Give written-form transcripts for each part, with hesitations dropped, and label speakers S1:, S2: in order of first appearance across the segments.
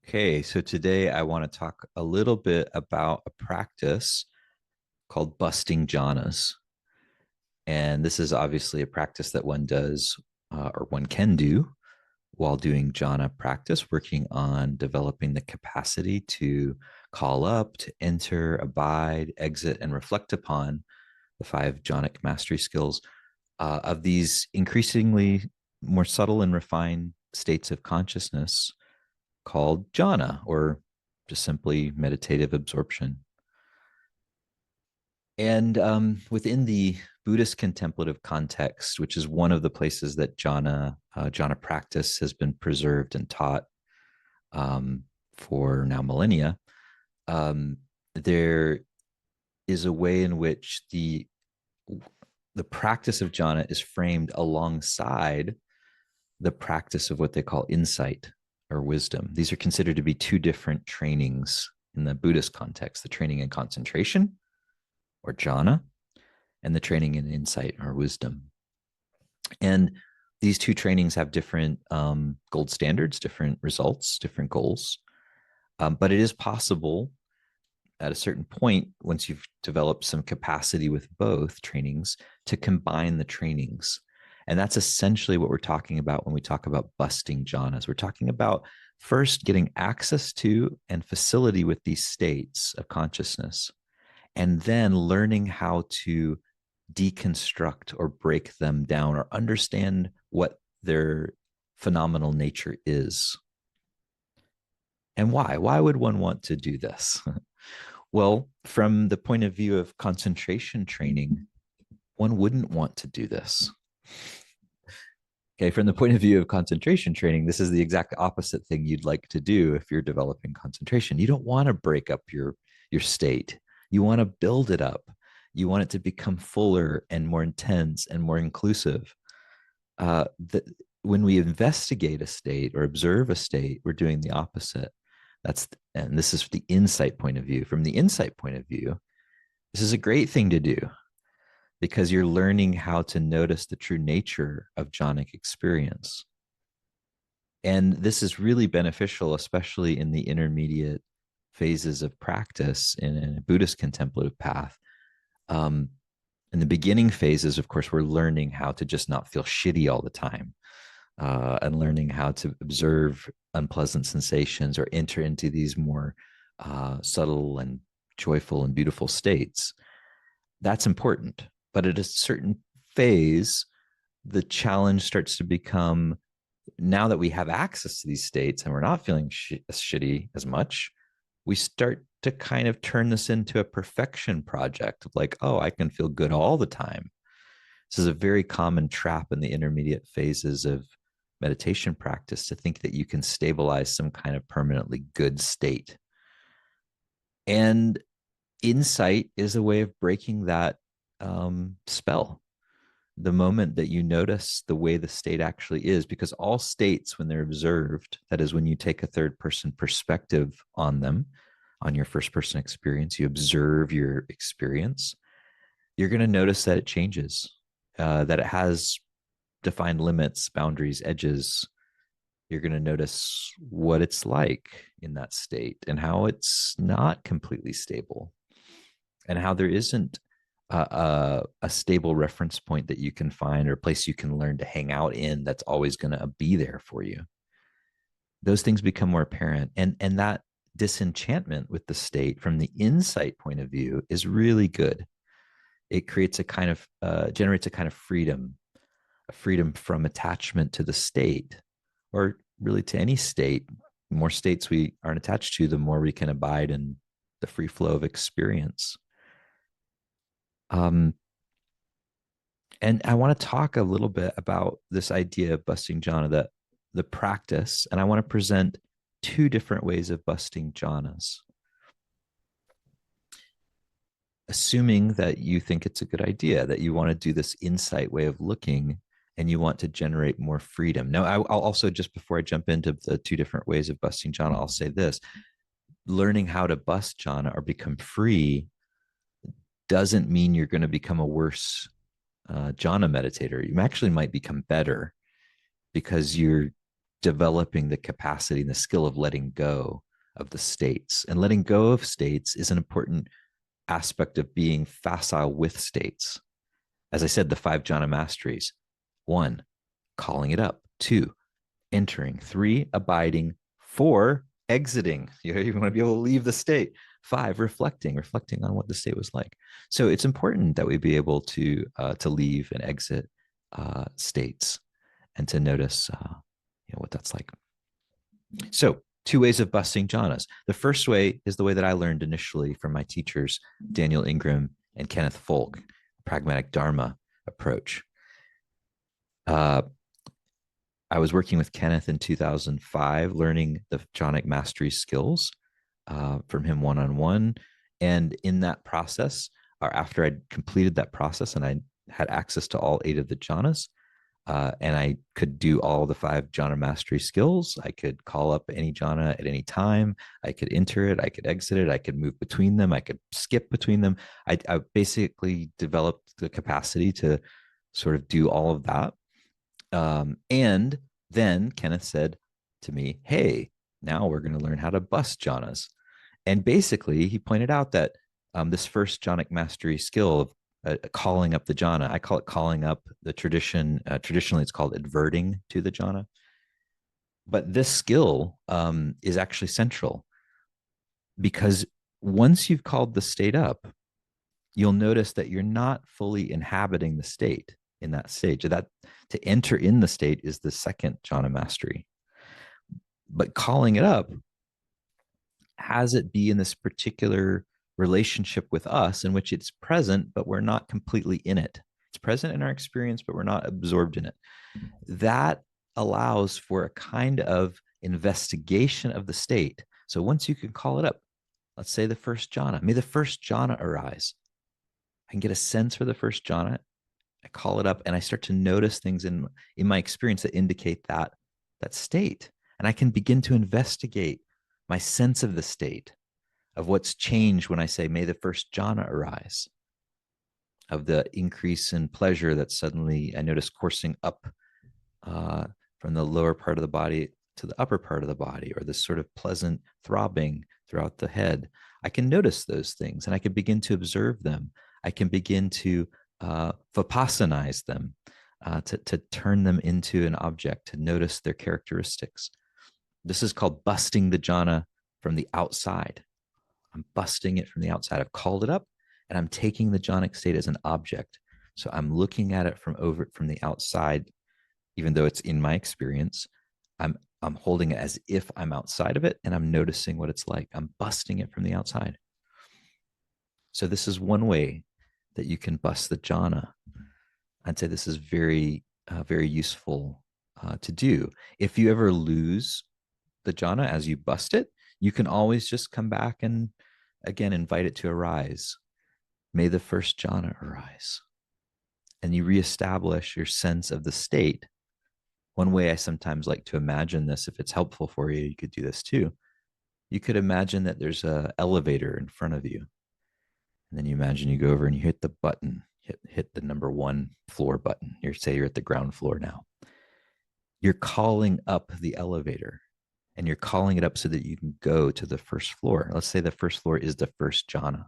S1: Okay, so today I want to talk a little bit about a practice called busting jhanas. And this is obviously a practice that one does or one can do while doing jhana practice, working on developing the capacity to call up, to enter, abide, exit, and reflect upon the five jhanic mastery skills of these increasingly more subtle and refined states of consciousness called jhana, or just simply meditative absorption. And within the Buddhist contemplative context, which is one of the places that jhana practice has been preserved and taught um, for now millennia, um, there is a way in which the practice of jhana is framed alongside the practice of what they call insight or wisdom. These are considered to be two different trainings in the Buddhist context: the training in concentration or jhana, and the training in insight or wisdom. And these two trainings have different gold standards, different results, different goals. But it is possible at a certain point, once you've developed some capacity with both trainings, to combine the trainings. And that's essentially what we're talking about when we talk about busting jhanas. We're talking about first getting access to and facility with these states of consciousness, and then learning how to deconstruct or break them down or understand what their phenomenal nature is. And why? Why would one want to do this? Well, from the point of view of concentration training, one wouldn't want to do this. Okay, from the point of view of concentration training, this is the exact opposite thing you'd like to do if you're developing concentration. You don't want to break up your state. You want to build it up. You want it to become fuller and more intense and more inclusive. The, when we investigate a state or observe a state, we're doing the opposite. And this is the insight point of view. From the insight point of view, this is a great thing to do because you're learning how to notice the true nature of jhanic experience. And this is really beneficial, especially in the intermediate phases of practice in a Buddhist contemplative path. Um, in the beginning phases, of course, we're learning how to just not feel shitty all the time, and learning how to observe unpleasant sensations or enter into these more subtle and joyful and beautiful states. That's important. But at a certain phase, the challenge starts to become, now that we have access to these states and we're not feeling shitty as much, we start to kind of turn this into a perfection project of like, oh, I can feel good all the time. This is a very common trap in the intermediate phases of meditation practice, to think that you can stabilize some kind of permanently good state. And insight is a way of breaking that spell. The moment that you notice the way the state actually is, because all states, when they're observed, that is, when you take a third person perspective on them, on your first person experience, you observe your experience, you're going to notice that it changes, that it has defined limits, boundaries, edges. You're going to notice what it's like in that state and how it's not completely stable, and how there isn't a stable reference point that you can find or a place you can learn to hang out in that's always going to be there for you. Those things become more apparent, and that disenchantment with the state from the insight point of view is really good. It creates a kind of generates a kind of freedom, a freedom from attachment to the state, or really to any state. The more states we aren't attached to, the more we can abide in the free flow of experience. Um, and I want to talk a little bit about this idea of busting jhana, the practice, and I want to present two different ways of busting jhanas, assuming that you think it's a good idea, that you want to do this insight way of looking and you want to generate more freedom. Now, I'll also, just before I jump into the two different ways of busting jhana, I'll say this: learning how to bust jhana or become free doesn't mean you're going to become a worse jhana meditator. You actually might become better, because developing the capacity and the skill of letting go of the states. And letting go of states is an important aspect of being facile with states. As I said, the 5 jhana masteries: 1, calling it up; 2, entering; 3, abiding; 4, exiting. You want to be able to leave the state; 5, reflecting on what the state was like. So it's important that we be able to leave and exit states, and to notice what that's like. So 2 ways of busting jhanas. The first way is the way that I learned initially from my teachers, Daniel Ingram and Kenneth Folk, pragmatic Dharma approach. I was working with Kenneth in 2005, learning the jhanic mastery skills from him one-on-one. And in that process, or after I'd completed that process and I had access to all 8 of the jhanas, and I could do all the 5 jhana mastery skills. I could call up any jhana at any time. I could enter it. I could exit it. I could move between them. I could skip between them. I basically developed the capacity to sort of do all of that. And then Kenneth said to me, hey, now we're going to learn how to bust jhanas. And basically, he pointed out that this first jhanic mastery skill of calling up the jhana, I call it calling up the tradition. Traditionally, it's called adverting to the jhana. But this skill is actually central, because once you've called the state up, you'll notice that you're not fully inhabiting the state in that stage. That to enter in the state is the second jhana mastery. But calling it up has it be in this particular relationship with us in which it's present, but we're not completely in it. It's present in our experience, but we're not absorbed in it. That allows for a kind of investigation of the state. So once you can call it up, let's say the first jhana, may the first jhana arise. I can get a sense for the first jhana. I call it up and I start to notice things in my experience that indicate that state. And I can begin to investigate my sense of the state, of what's changed when I say, may the first jhana arise, of the increase in pleasure that suddenly I notice coursing up from the lower part of the body to the upper part of the body, or this sort of pleasant throbbing throughout the head. I can notice those things and I can begin to observe them. I can begin to vipassanize them, to turn them into an object, to notice their characteristics. This is called busting the jhana from the outside. I'm busting it from the outside. I've called it up and I'm taking the jhanic state as an object. So I'm looking at it from the outside, even though it's in my experience. I'm holding it as if I'm outside of it and I'm noticing what it's like. I'm busting it from the outside. So this is one way that you can bust the jhana. I'd say this is very, very useful to do. If you ever lose the jhana as you bust it, you can always just come back and again invite it to arise. May the first jhana arise. And you reestablish your sense of the state. One way I sometimes like to imagine this, if it's helpful for you, you could do this too. You could imagine that there's an elevator in front of you. And then you imagine you go over and you hit the button, hit the number 1 floor button. Say you're at the ground floor now. You're calling up the elevator and you're calling it up so that you can go to the first floor. Let's say the first floor is the first jhana.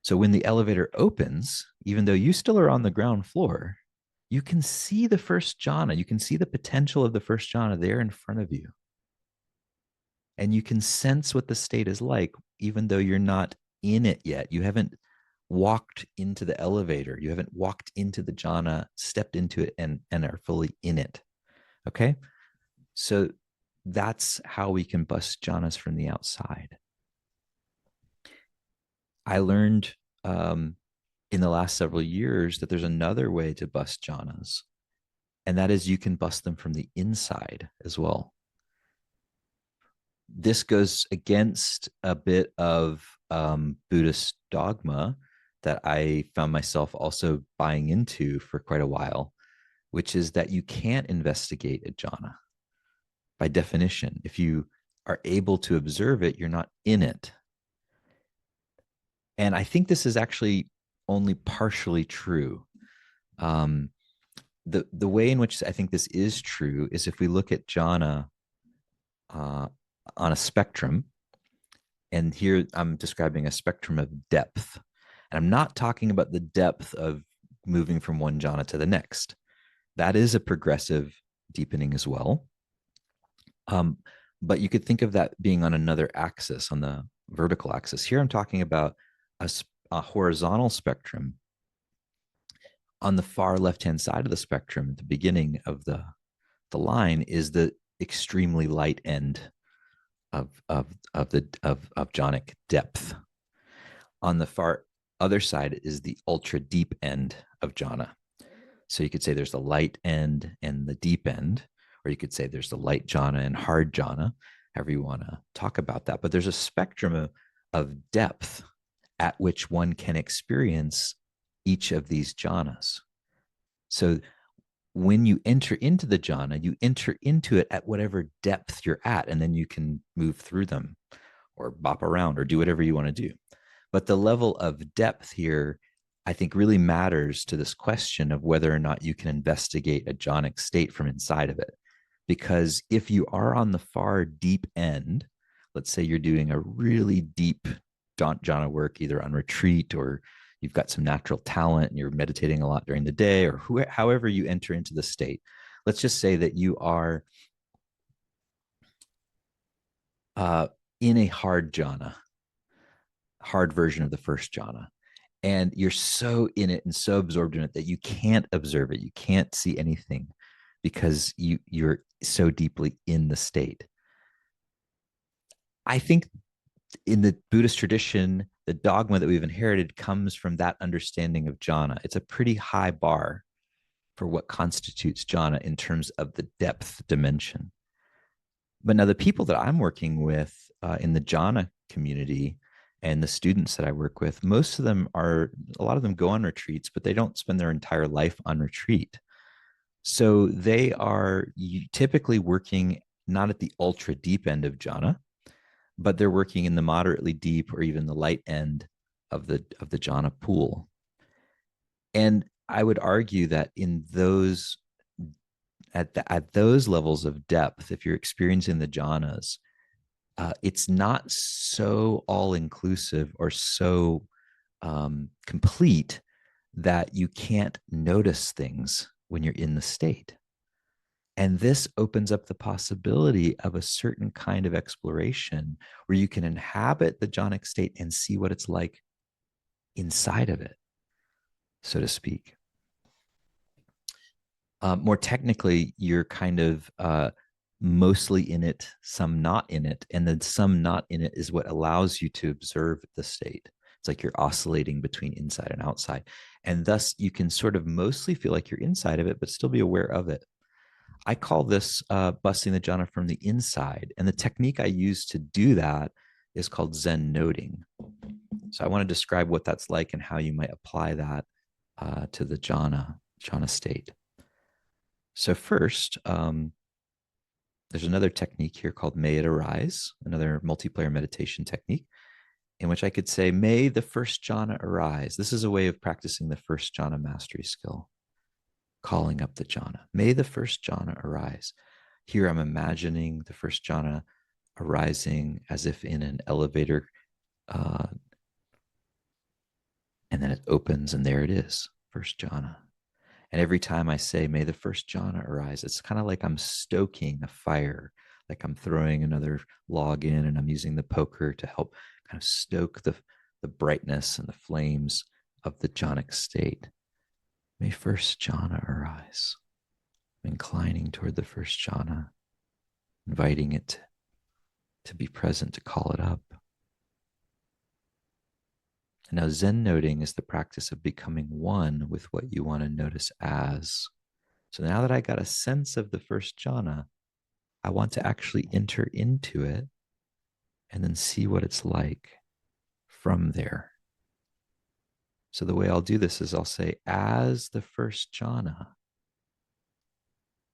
S1: So when the elevator opens, even though you still are on the ground floor, you can see the first jhana. You can see the potential of the first jhana there in front of you. And you can sense what the state is like, even though you're not in it yet. You haven't walked into the elevator. You haven't walked into the jhana, stepped into it, and are fully in it. Okay? So that's how we can bust jhanas from the outside. I learned in the last several years that there's another way to bust jhanas, and that is you can bust them from the inside as well. This goes against a bit of Buddhist dogma that I found myself also buying into for quite a while, which is that you can't investigate a jhana. By definition, if you are able to observe it, you're not in it. And I think this is actually only partially true. the way in which I think this is true is if we look at jhana uh, on a spectrum, and here I'm describing a spectrum of depth, and I'm not talking about the depth of moving from one jhana to the next. That is a progressive deepening as well. Um, but you could think of that being on another axis, on the vertical axis. Here I'm talking about a horizontal spectrum. On the far left-hand side of the spectrum, at the beginning of the line, is the extremely light end of jhanic depth. On the far other side is the ultra deep end of jhana. So you could say there's the light end and the deep end, or you could say there's the light jhana and hard jhana, however you want to talk about that. But there's a spectrum of depth at which one can experience each of these jhanas. So when you enter into the jhana, you enter into it at whatever depth you're at, and then you can move through them or bop around or do whatever you want to do. But the level of depth here, I think, really matters to this question of whether or not you can investigate a jhanic state from inside of it. Because if you are on the far deep end, let's say you're doing a really deep jhana work, either on retreat or you've got some natural talent and you're meditating a lot during the day, or however you enter into the state. Let's just say that you are in a hard jhana, hard version of the first jhana, and you're so in it and so absorbed in it that you can't observe it, you can't see anything because you're so deeply in the state. I think in the Buddhist tradition, the dogma that we've inherited comes from that understanding of jhana. It's a pretty high bar for what constitutes jhana in terms of the depth dimension. But now the people that I'm working with in the jhana community and the students that I work with, most of them are, a lot of them go on retreats, but they don't spend their entire life on retreat. So they are typically working not at the ultra deep end of jhana, but they're working in the moderately deep or even the light end of the jhana pool. And I would argue that in those at those levels of depth, if you're experiencing the jhanas, it's not so all inclusive or so complete that you can't notice things when you're in the state. And this opens up the possibility of a certain kind of exploration where you can inhabit the jhanic state and see what it's like inside of it, so to speak. More technically, you're kind of mostly in it, some not in it. And then some not in it is what allows you to observe the state. It's like you're oscillating between inside and outside. And thus, you can sort of mostly feel like you're inside of it, but still be aware of it. I call this busting the jhana from the inside. And the technique I use to do that is called Zen noting. So I want to describe what that's like and how you might apply that to the jhana state. So first, there's another technique here called May It Arise, another multiplayer meditation technique, in which I could say, may the first jhana arise. This is a way of practicing the first jhana mastery skill, calling up the jhana. May the first jhana arise. Here I'm imagining the first jhana arising as if in an elevator, and then it opens and there it is, first jhana. And every time I say, may the first jhana arise, it's kind of like I'm stoking a fire, like I'm throwing another log in and I'm using the poker to help kind of stoke the brightness and the flames of the jhanic state. May first jhana arise. I'm inclining toward the first jhana, inviting it to be present, to call it up. And now Zen noting is the practice of becoming one with what you want to notice as. So now that I got a sense of the first jhana, I want to actually enter into it and then see what it's like from there. So the way I'll do this is I'll say, as the first jhana.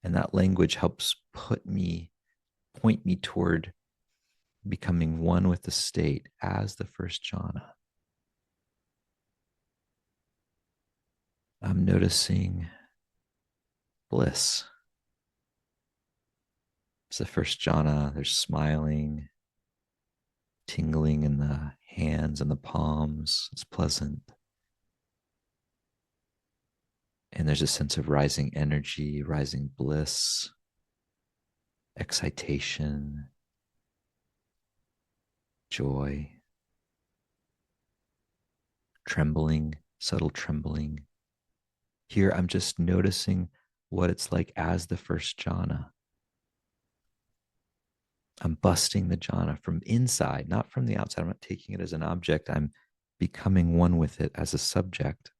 S1: And that language helps point me toward becoming one with the state as the first jhana. I'm noticing bliss. It's the first jhana. There's smiling, tingling in the hands and the palms. It's pleasant. And there's a sense of rising energy, rising bliss, excitation, joy, trembling, subtle trembling. Here, I'm just noticing what it's like as the first jhana. I'm busting the jhana from inside, not from the outside. I'm not taking it as an object. I'm becoming one with it as a subject.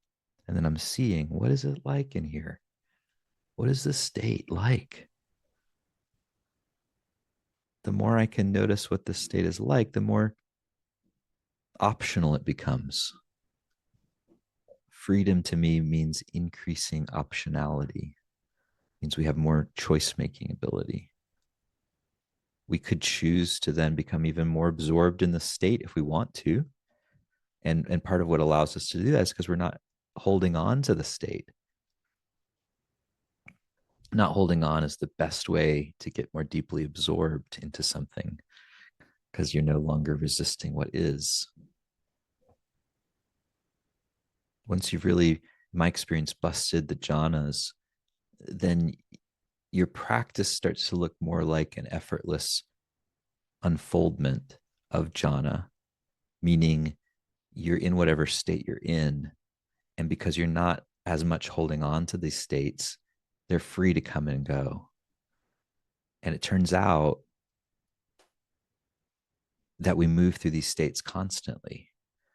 S1: And then I'm seeing, what is it like in here? What is this state like? The more I can notice what this state is like, the more optional it becomes. Freedom to me means increasing optionality, means we have more choice making ability. We could choose to then become even more absorbed in the state if we want to. And part of what allows us to do that is because we're not holding on to the state. Not holding on is the best way to get more deeply absorbed into something because you're no longer resisting what is. Once you've really, in my experience, busted the jhanas, then your practice starts to look more like an effortless unfoldment of jhana, meaning you're in whatever state you're in. And because you're not as much holding on to these states, they're free to come and go. And it turns out that we move through these states constantly,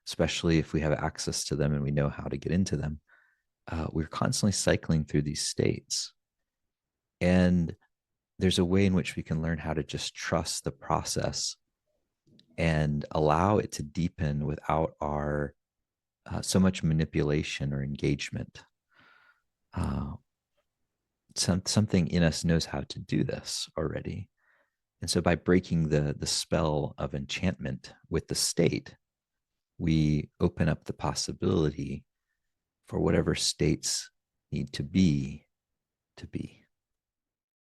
S1: especially if we have access to them and we know how to get into them. We're constantly cycling through these states. And there's a way in which we can learn how to just trust the process and allow it to deepen without our so much manipulation or engagement. Something in us knows how to do this already. And so by breaking the spell of enchantment with the state, we open up the possibility for whatever states need to be, to be.